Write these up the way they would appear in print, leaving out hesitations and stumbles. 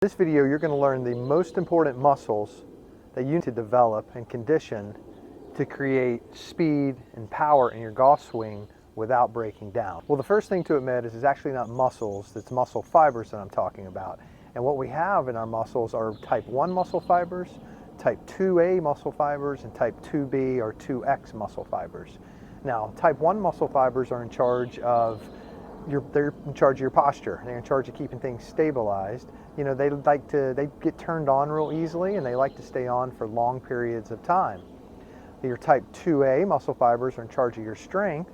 In this video, you're going to learn the most important muscles that you need to develop and condition to create speed and power in your golf swing without breaking down. Well, the first thing to admit is it's actually not muscles, it's muscle fibers that I'm talking about. And what we have in our muscles are type 1 muscle fibers, type 2A muscle fibers, and type 2B or 2X muscle fibers. Now, type 1 muscle fibers are in charge of they're in charge of your posture. They're in charge of keeping things stabilized. You know, they get turned on real easily, and they like to stay on for long periods of time. Your type 2A muscle fibers are in charge of your strength,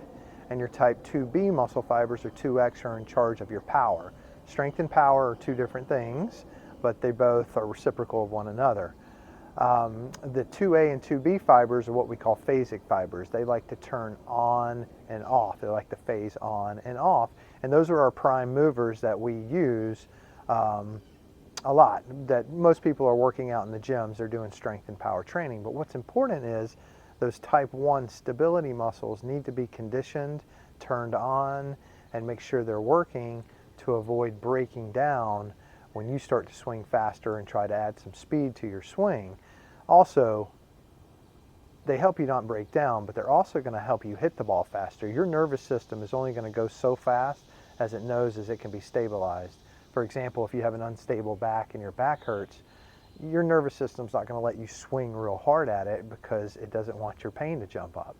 and your type 2B muscle fibers or 2X are in charge of your power. Strength and power are two different things, but they both are reciprocal of one another. The 2A and 2B fibers are what we call phasic fibers. They like to turn on and off. They like to phase on and off. And those are our prime movers that we use a lot, that most people are working out in the gyms. They're doing strength and power training. But what's important is those type 1 stability muscles need to be conditioned, turned on, and make sure they're working to avoid breaking down when you start to swing faster and try to add some speed to your swing. Also, they help you not break down, but they're also going to help you hit the ball faster. Your nervous system is only going to go so fast as it knows as it can be stabilized. For example, if you have an unstable back and your back hurts, your nervous system's not going to let you swing real hard at it because it doesn't want your pain to jump up.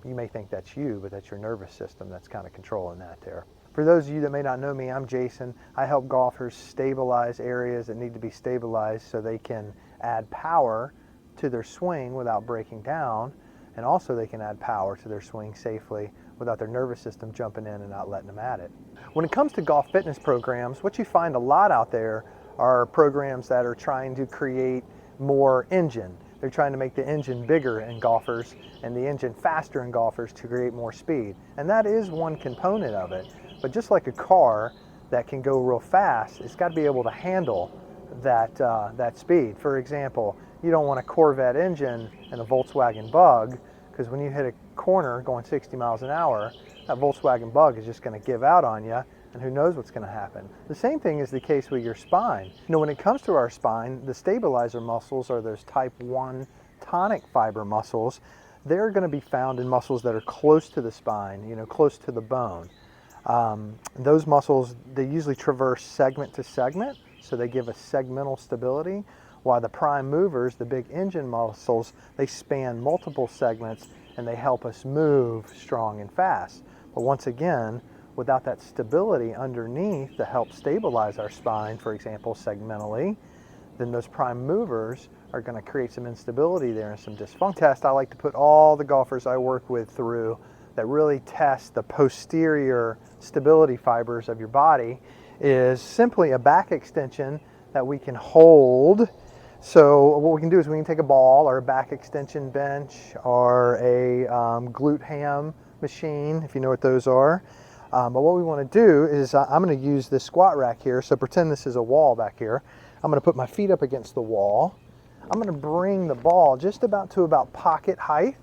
You may think that's you, but that's your nervous system that's kind of controlling that there. For those of you that may not know me, I'm Jason. I help golfers stabilize areas that need to be stabilized so they can add power to their swing without breaking down, and also they can add power to their swing safely without their nervous system jumping in and not letting them at it. When it comes to golf fitness programs, what you find a lot out there are programs that are trying to create more engine. They're trying to make the engine bigger in golfers and the engine faster in golfers to create more speed. And that is one component of it. But just like a car that can go real fast, it's got to be able to handle that speed. For example, you don't want a Corvette engine and a Volkswagen Bug, because when you hit a corner going 60 miles an hour, that Volkswagen Bug is just going to give out on you, and who knows what's going to happen. The same thing is the case with your spine. You know, when it comes to our spine, the stabilizer muscles are those type 1 tonic fiber muscles. They're going to be found in muscles that are close to the spine, you know, close to the bone. Those muscles, they usually traverse segment to segment, so they give us segmental stability, while the prime movers, the big engine muscles, they span multiple segments and they help us move strong and fast. But once again, without that stability underneath to help stabilize our spine, for example, segmentally, then those prime movers are going to create some instability there and some dysfunction. Test I like to put all the golfers I work with through that really test the posterior stability fibers of your body is simply a back extension that we can hold. So what we can do is we can take a ball or a back extension bench or a glute ham machine, if you know what those are. But what we want to do is I'm going to use this squat rack here. So pretend this is a wall back here. I'm going to put my feet up against the wall. I'm going to bring the ball just about to about pocket height.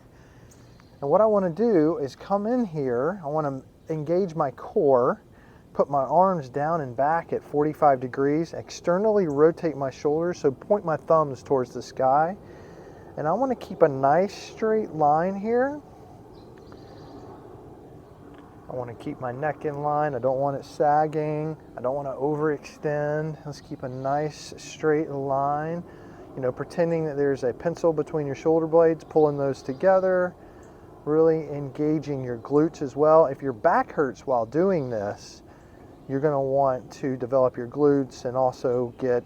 And what I want to do is come in here. I want to engage my core, put my arms down and back at 45 degrees, externally rotate my shoulders, so point my thumbs towards the sky. And I want to keep a nice straight line here. I want to keep my neck in line. I don't want it sagging. I don't want to overextend. Let's keep a nice straight line. You know, pretending that there's a pencil between your shoulder blades, pulling those together. Really engaging your glutes as well. If your back hurts while doing this, you're going to want to develop your glutes and also get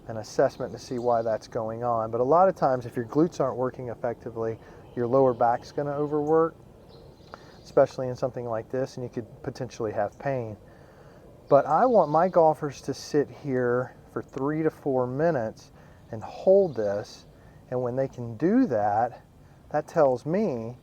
an assessment to see why that's going on. But a lot of times, if your glutes aren't working effectively, your lower back's going to overwork, especially in something like this, and you could potentially have pain. But I want my golfers to sit here for 3 to 4 minutes and hold this, and when they can do that, that tells me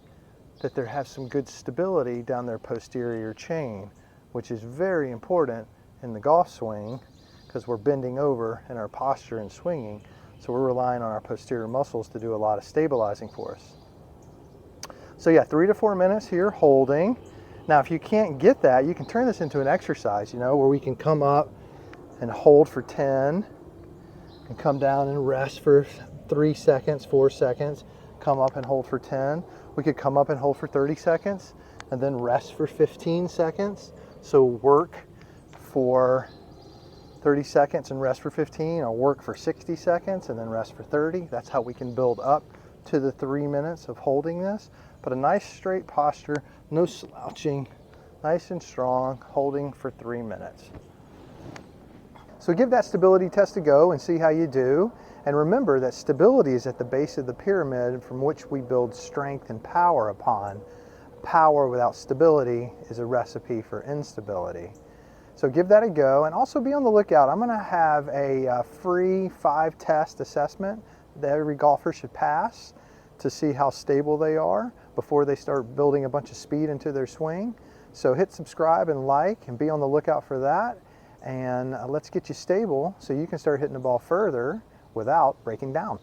that they have some good stability down their posterior chain, which is very important in the golf swing because we're bending over in our posture and swinging, so we're relying on our posterior muscles to do a lot of stabilizing for us. So yeah, 3 to 4 minutes here holding. Now if you can't get that, you can turn this into an exercise, you know, where we can come up and hold for 10, and come down and rest for 3 seconds, 4 seconds, come up and hold for 10. We could come up and hold for 30 seconds and then rest for 15 seconds. So work for 30 seconds and rest for 15, or work for 60 seconds and then rest for 30. That's how we can build up to the 3 minutes of holding this. But a nice straight posture, no slouching, nice and strong, holding for 3 minutes. So give that stability test a go and see how you do. And remember that stability is at the base of the pyramid from which we build strength and power upon. Power without stability is a recipe for instability. So give that a go, and also be on the lookout. I'm going to have a free 5-test assessment that every golfer should pass to see how stable they are before they start building a bunch of speed into their swing. So hit subscribe and like, and be on the lookout for that. And let's get you stable so you can start hitting the ball further without breaking down.